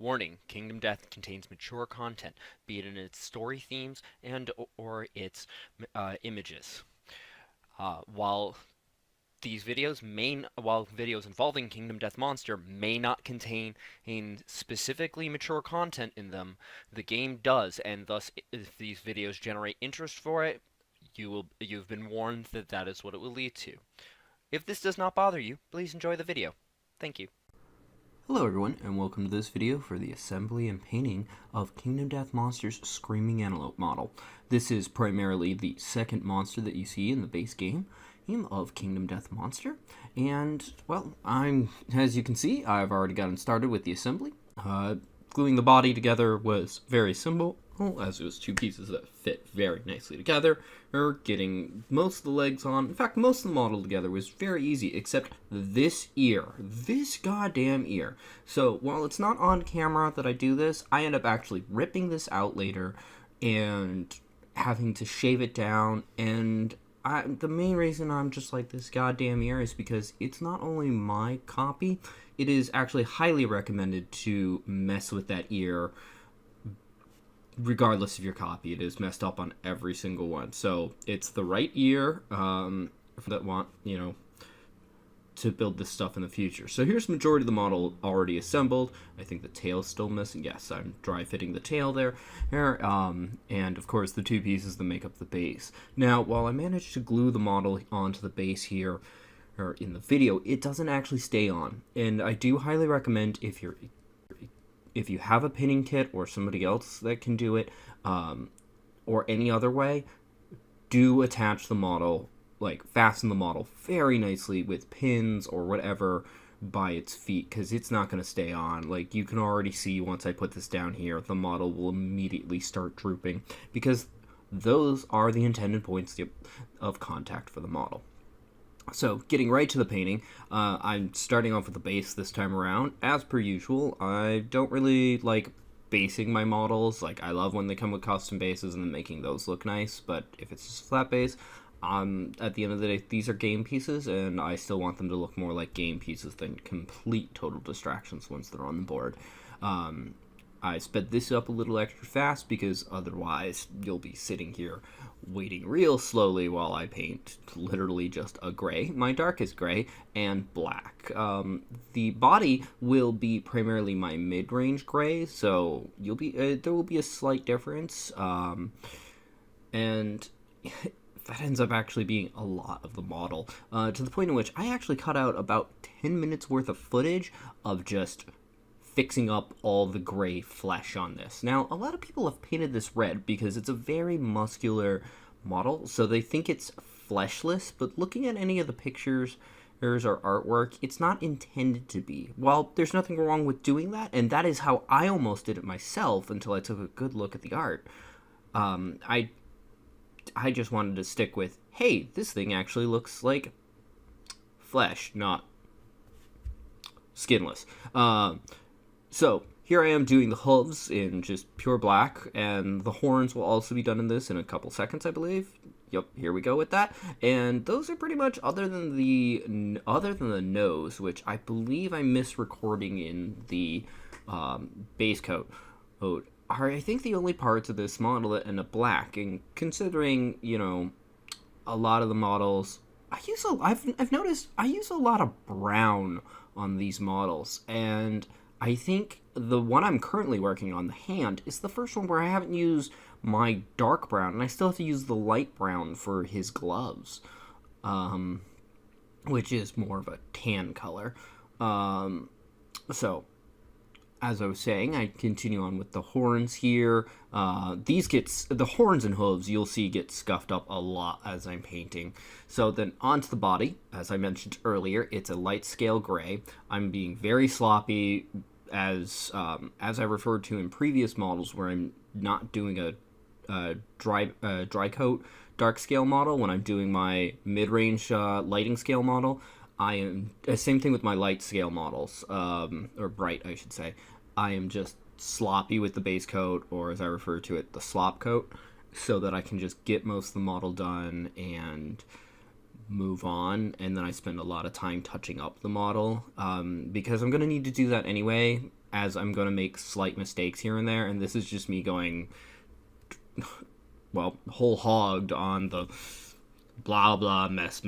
Warning: Kingdom Death contains mature content, be it in its story themes and or its images. While while videos involving Kingdom Death Monster may not contain specifically mature content in them, the game does, and thus, if these videos generate interest for it, you've been warned that that is what it will lead to. If this does not bother you, please enjoy the video. Thank you. Hello everyone, and welcome to this video for the assembly and painting of Kingdom Death Monster's Screaming Antelope model. This is primarily the second monster that you see in the base game of Kingdom Death Monster. And, well, as you can see, I've already gotten started with the assembly. Gluing the body together was very simple, as it was two pieces that fit very nicely together. Getting most of the legs on, in fact, most of the model together was very easy, except this goddamn ear. So, while it's not on camera that I do this, I end up actually ripping this out later and having to shave it down, and the main reason I'm just like, this goddamn ear, is because it's not only my copy, it is actually highly recommended to mess with that ear regardless of your copy. It is messed up on every single one. So it's the right ear for that want, to build this stuff in the future. So here's the majority of the model already assembled. I think the tail's still missing. Yes, I'm dry fitting the tail there. And of course the two pieces that make up the base. Now, while I managed to glue the model onto the base here, or in the video, it doesn't actually stay on. And I do highly recommend, if you have a pinning kit or somebody else that can do it, or any other way, do attach the model, fasten the model very nicely with pins or whatever by its feet, because it's not going to stay on. You can already see, once I put this down here, the model will immediately start drooping, because those are the intended points of contact for the model. So, getting right to the painting, I'm starting off with the base this time around. As per usual, I don't really like basing my models. I love when they come with custom bases and then making those look nice, but if it's just a flat base, at the end of the day, these are game pieces, and I still want them to look more like game pieces than complete total distractions once they're on the board. I sped this up a little extra fast because otherwise you'll be sitting here waiting real slowly while I paint literally just a gray, my darkest gray, and black. The body will be primarily my mid-range gray, so there will be a slight difference, and that ends up actually being a lot of the model, to the point in which I actually cut out about 10 minutes worth of footage of just fixing up all the gray flesh on this. Now, a lot of people have painted this red because it's a very muscular model, so they think it's fleshless, but looking at any of the pictures or artwork, it's not intended to be. While there's nothing wrong with doing that, and that is how I almost did it myself until I took a good look at the art, I just wanted to stick with, hey, this thing actually looks like flesh, not skinless. So, here I am doing the hooves in just pure black, and the horns will also be done in this in a couple seconds, I believe. Yep, here we go with that. And those are pretty much, other than the nose, which I believe I'm misrecording in the base coat, are, I think, the only parts of this model that end up black. And considering, a lot of the models, I've noticed I use a lot of brown on these models, and I think the one I'm currently working on, the hand, is the first one where I haven't used my dark brown, and I still have to use the light brown for his gloves, which is more of a tan color. So, as I was saying, I continue on with the horns here. The horns and hooves, you'll see, get scuffed up a lot as I'm painting. So then onto the body. As I mentioned earlier, it's a light scale gray. I'm being very sloppy, as I referred to in previous models, where I'm not doing a dry coat dark scale model. When I'm doing my mid-range lighting scale model, I am same thing with my light scale models, or bright, I should say. I am just sloppy with the base coat, or as I refer to it, the slop coat, so that I can just get most of the model done and move on. And then I spend a lot of time touching up the model, because I'm going to need to do that anyway. as I'm going to make slight mistakes here and there, and this is just me going, well, whole hogged on the blah blah mess.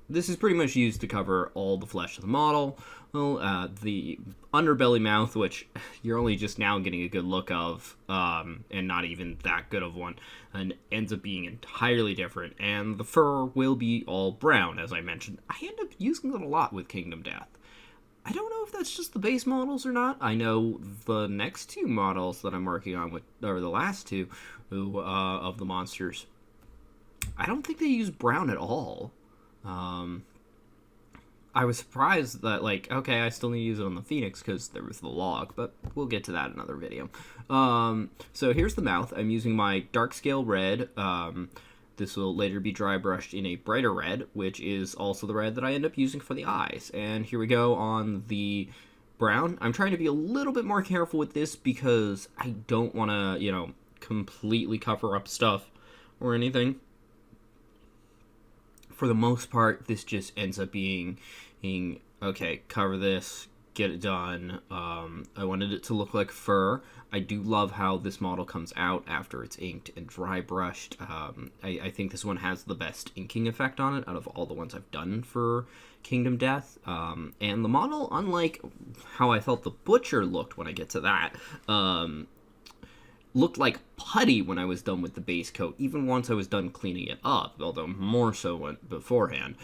This is pretty much used to cover all the flesh of the model. Well, the underbelly mouth, which you're only just now getting a good look of, and not even that good of one, and ends up being entirely different. And the fur will be all brown, as I mentioned. I end up using it a lot with Kingdom Death. I don't know if that's just the base models or not. I know the next two models that I'm working on, or the last two of the monsters, I don't think they use brown at all. I was surprised that, like, okay, I still need to use it on the Phoenix because there was the log, but we'll get to that in another video. So here's the mouth. I'm using my dark scale red. This will later be dry brushed in a brighter red, which is also the red that I end up using for the eyes. And here we go on the brown. I'm trying to be a little bit more careful with this because I don't want to, completely cover up stuff or anything. For the most part, this just ends up being okay, cover this, get it done. I wanted it to look like fur. I do love how this model comes out after it's inked and dry brushed. I think this one has the best inking effect on it out of all the ones I've done for Kingdom Death. And the model, unlike how I felt the Butcher looked when I get to that, looked like putty when I was done with the base coat, even once I was done cleaning it up, although more so beforehand.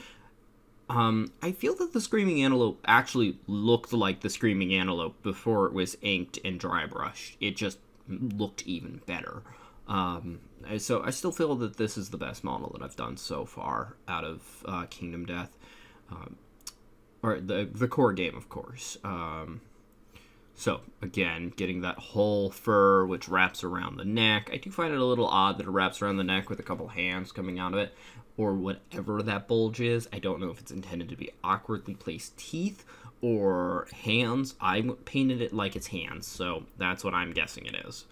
I feel that the Screaming Antelope actually looked like the Screaming Antelope before it was inked and dry brushed. It just looked even better. So I still feel that this is the best model that I've done so far out of Kingdom Death. Or the core game, of course. So, again, getting that whole fur which wraps around the neck. I do find it a little odd that it wraps around the neck with a couple hands coming out of it, or whatever that bulge is. I don't know if it's intended to be awkwardly placed teeth or hands. I painted it like it's hands, so that's what I'm guessing it is.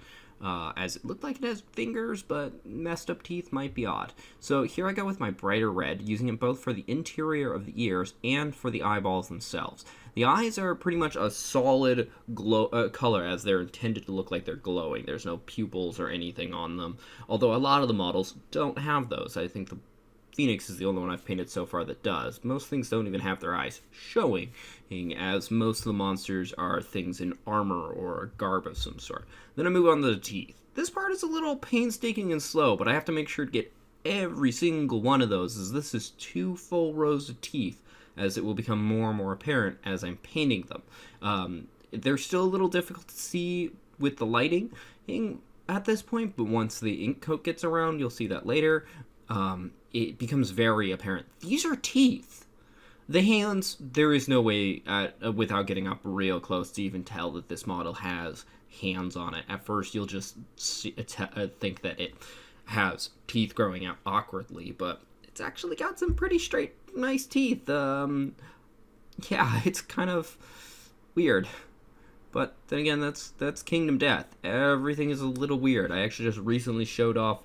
As it looked like it has fingers, but messed up teeth might be odd. So here I go with my brighter red, using it both for the interior of the ears and for the eyeballs themselves. The eyes are pretty much a solid color, as they're intended to look like they're glowing. There's no pupils or anything on them, although a lot of the models don't have those. I think the Phoenix is the only one I've painted so far that does. Most things don't even have their eyes showing, as most of the monsters are things in armor or a garb of some sort. Then I move on to the teeth. This part is a little painstaking and slow, but I have to make sure to get every single one of those, as this is 2 full rows of teeth, as it will become more and more apparent as I'm painting them. They're still a little difficult to see with the lighting at this point, but once the ink coat gets around, you'll see that later. It becomes very apparent. These are teeth. The hands, there is no way without getting up real close to even tell that this model has hands on it. At first, you'll just think that it has teeth growing out awkwardly, but it's actually got some pretty straight, nice teeth. Yeah, it's kind of weird. But then again, that's Kingdom Death. Everything is a little weird. I actually just recently showed off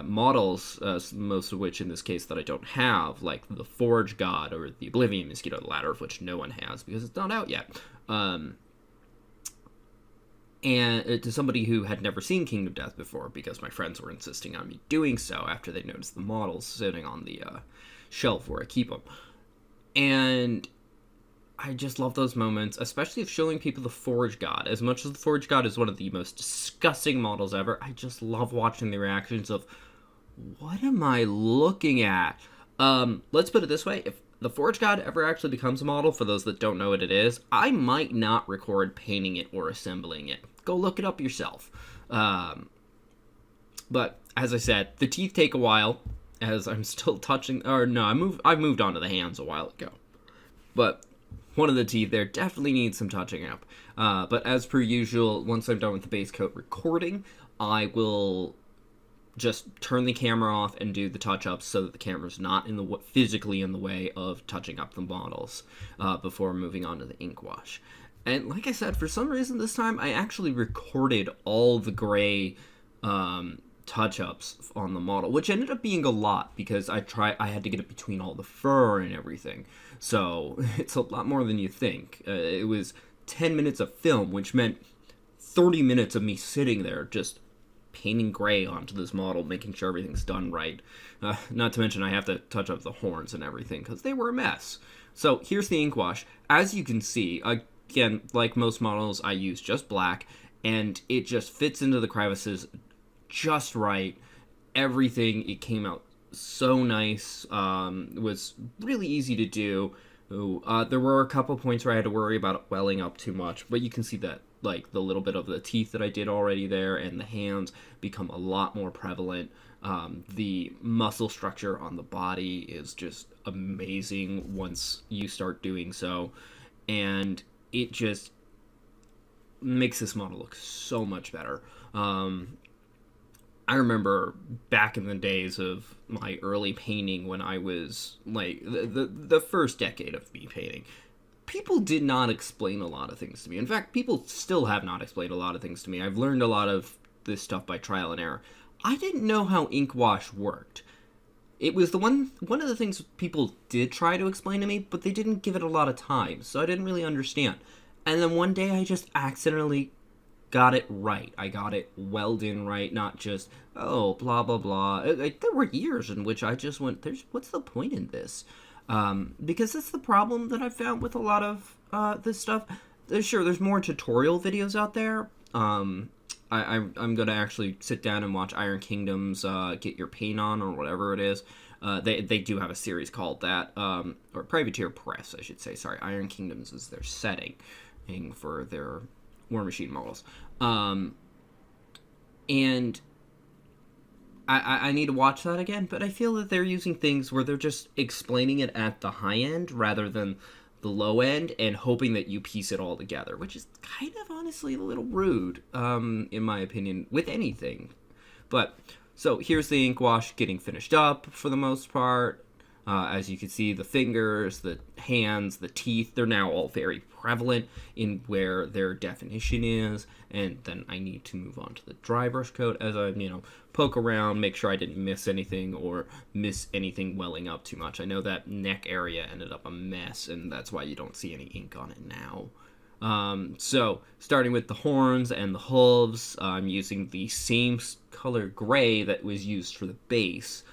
models, most of which in this case that I don't have, like the Forge God or the Oblivion Mosquito, the latter of which no one has because it's not out yet. And to somebody who had never seen Kingdom Death before, because my friends were insisting on me doing so after they noticed the models sitting on the shelf where I keep them. And I just love those moments, especially of showing people the Forge God. As much as the Forge God is one of the most disgusting models ever, I just love watching the reactions of, what am I looking at? Let's put it this way, if the Forge God ever actually becomes a model, for those that don't know what it is, I might not record painting it or assembling it. Go look it up yourself. But, as I said, the teeth take a while, as I'm still touching, or no, I've moved on to the hands a while ago. But one of the teeth there definitely needs some touching up. But as per usual, once I'm done with the base coat recording, I will just turn the camera off and do the touch-ups so that the camera's not physically in the way of touching up the models before moving on to the ink wash. And like I said, for some reason this time I actually recorded all the gray touch-ups on the model, which ended up being a lot because I had to get it between all the fur and everything. So it's a lot more than you think. It was 10 minutes of film, which meant 30 minutes of me sitting there just painting gray onto this model, making sure everything's done right. Not to mention I have to touch up the horns and everything because they were a mess. So here's the ink wash. As you can see, again, like most models, I use just black, and it just fits into the crevices just right. Everything, it came out so nice. It was really easy to do. There were a couple points where I had to worry about it welling up too much, but you can see that like the little bit of the teeth that I did already there and the hands become a lot more prevalent. The muscle structure on the body is just amazing once you start doing so, and it just makes this model look so much better. I remember back in the days of my early painting when I was like the first decade of me painting, people did not explain a lot of things to me. In fact, people still have not explained a lot of things to me. I've learned a lot of this stuff by trial and error. I didn't know how ink wash worked. It was the one of the things people did try to explain to me, but they didn't give it a lot of time, so I didn't really understand. And then one day I just accidentally got it right. I got it welled in right, not just, oh, blah, blah, blah. There were years in which I just went, what's the point in this? Because that's the problem that I've found with a lot of this stuff. Sure, there's more tutorial videos out there. I'm going to actually sit down and watch Iron Kingdom's Get Your Paint On, or whatever it is. They do have a series called that, or Privateer Press, I should say. Sorry, Iron Kingdoms is their setting for their War Machine models. And I need to watch that again, but I feel that they're using things where they're just explaining it at the high end rather than the low end and hoping that you piece it all together, which is kind of honestly a little rude, in my opinion, with anything. But, so here's the ink wash getting finished up for the most part. As you can see, the fingers, the hands, the teeth, they're now all very prevalent in where their definition is. And then I need to move on to the dry brush coat as I, poke around, make sure I didn't miss anything or miss anything welling up too much. I know that neck area ended up a mess, and that's why you don't see any ink on it now. So, starting with the horns and the hooves, I'm using the same color gray that was used for the base.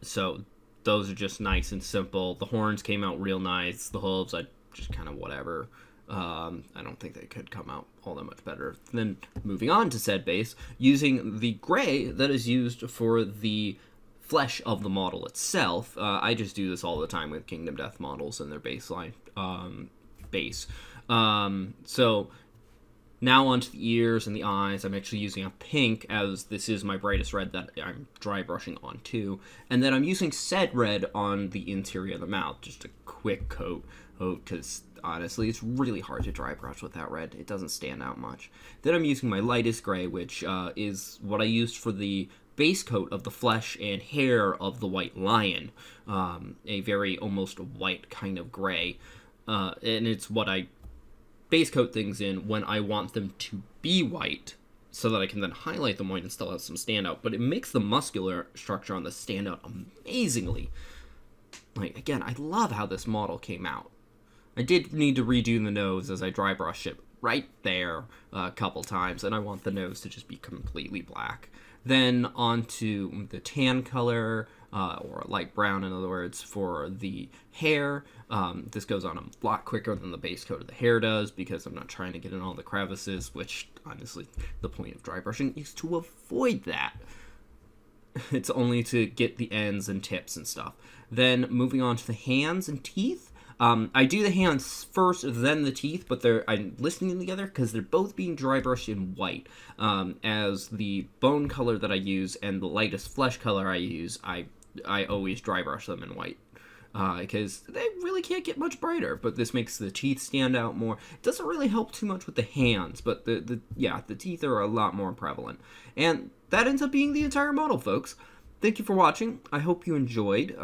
So those are just nice and simple. The horns came out real nice. The hooves, I just kind of whatever. I don't think they could come out all that much better. Then moving on to said base, using the gray that is used for the flesh of the model itself. I just do this all the time with Kingdom Death models and their baseline base. So now onto the ears and the eyes. I'm actually using a pink, as this is my brightest red that I'm dry brushing on too. And then I'm using said red on the interior of the mouth, just a quick coat, because honestly, it's really hard to dry brush with that red. It doesn't stand out much. Then I'm using my lightest gray, which is what I used for the base coat of the flesh and hair of the white lion. A very almost white kind of gray. And it's what I base coat things in when I want them to be white, so that I can then highlight them white and still have some standout. But it makes the muscular structure on this stand out amazingly. Like, again, I love how this model came out. I did need to redo the nose as I dry brushed it right there a couple times, and I want the nose to just be completely black. Then onto the tan color, or light brown, in other words, for the hair. This goes on a lot quicker than the base coat of the hair does, because I'm not trying to get in all the crevices, which, honestly, the point of dry brushing is to avoid that. It's only to get the ends and tips and stuff. Then, moving on to the hands and teeth. I do the hands first, then the teeth, but I'm listing them together because they're both being dry brushed in white. As the bone color that I use and the lightest flesh color I use, I always dry brush them in white. Because they really can't get much brighter, but this makes the teeth stand out more. It doesn't really help too much with the hands, but the teeth are a lot more prevalent. And that ends up being the entire model, folks. Thank you for watching. I hope you enjoyed.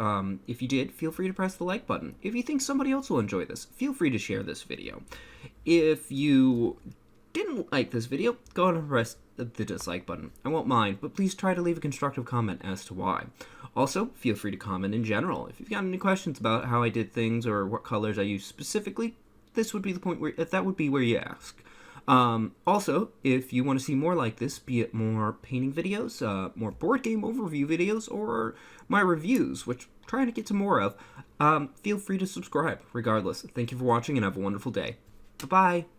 If you did, feel free to press the like button. If you think somebody else will enjoy this, feel free to share this video. If you didn't like this video, go ahead and press the dislike button. I won't mind, but please try to leave a constructive comment as to why. Also, feel free to comment in general. If you've got any questions about how I did things or what colors I used specifically, this would be the point where that would be where you ask. Also, if you want to see more like this, be it more painting videos, more board game overview videos, or my reviews, which I'm trying to get to more of, feel free to subscribe. Regardless, thank you for watching and have a wonderful day. Bye-bye.